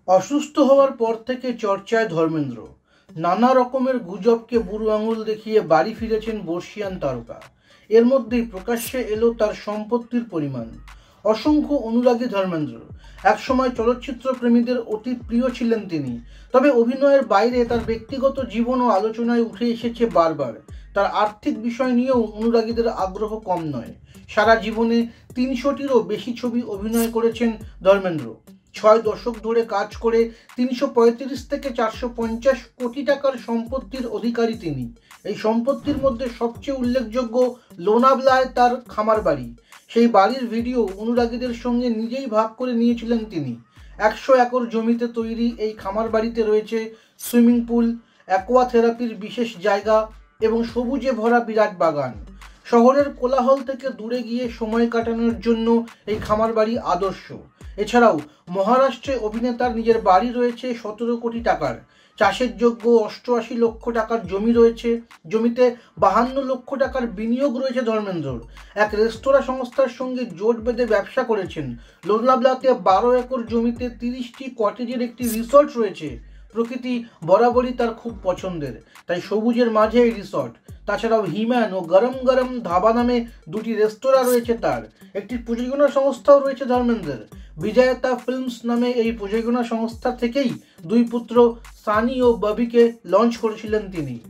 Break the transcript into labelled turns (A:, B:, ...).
A: অসুস্থ হওয়ার পর থেকে চর্চায় ধর্মেন্দ্র। নানা রকমের গুজবকে বুড়ো আঙুল দেখিয়ে বাড়ি ফিরেছেন বর্ষিয়ান তারকা। এর মধ্যেই প্রকাশ্যে এলো তার সম্পত্তির পরিমাণ। অসংখ্য অনুরাগী ধর্মেন্দ্র। একসময় চলচ্চিত্র প্রেমীদের অতি প্রিয় ছিলেন তিনি। তবে অভিনয়ের বাইরে তার ব্যক্তিগত জীবনও আলোচনায় উঠে এসেছে বারবার। তার আর্থিক বিষয় নিয়েও অনুরাগীদের আগ্রহ কম নয়। সারা জীবনে ৩০০টিরও বেশি ছবি অভিনয় করেছেন ধর্মেন্দ্র। ৬ দশক ধরে কাজ করে ৩৩৫ থেকে ৪৫০ কোটি টাকার সম্পত্তির অধিকারী তিনি। এই সম্পত্তির মধ্যে সবচেয়ে উল্লেখযোগ্য লোনাভলায় তার খামার বাড়ি। সেই বাড়ির ভিডিও অনুরাগীদের সঙ্গে নিজেই ভাগ করে নিয়েছিলেন তিনি। ১০০ একর জমিতে তৈরি এই খামার বাড়িতে রয়েছে সুইমিং পুল, অ্যাকোয়া থেরাপির বিশেষ জায়গা এবং সবুজে ভরা বিরাট বাগান। শহরের কোলাহল থেকে দূরে গিয়ে সময় কাটানোর জন্য এই খামার বাড়ি আদর্শ। এছাড়াও মহারাষ্ট্রে অভিনেতার নিজের বাড়ি রয়েছে ১৭ কোটি টাকার। চাষের যোগ্য ৮৮ লক্ষ টাকার জমি রয়েছে। জমিতে ৫২ লক্ষ টাকার বিনিয়োগ রয়েছে ধর্মেন্দ্রর। এক রেস্তোরাঁ সংস্থার সঙ্গে জোট বেঁধে ব্যবসা করেছেন। লোনাভলাতে ১২ একর জমিতে ৩০টি কটেজের একটি রিসর্ট রয়েছে। প্রকৃতি বরাবরই তার খুব পছন্দের, তাই সবুজের মাঝে এই রিসর্ট। তাছাড়াও হিম্যান ও গরম গরম ধাবা নামে দুটি রেস্তোরাঁ রয়েছে তার। একটি প্রযোজনা সংস্থাও রয়েছে ধর্মেন্দ্রের। বিজয়তা ফিল্মস নামে এই প্রযোজনা সংস্থা থেকেই দুই পুত্র সানি ও ববিকে লঞ্চ করেছিলেন তিনি।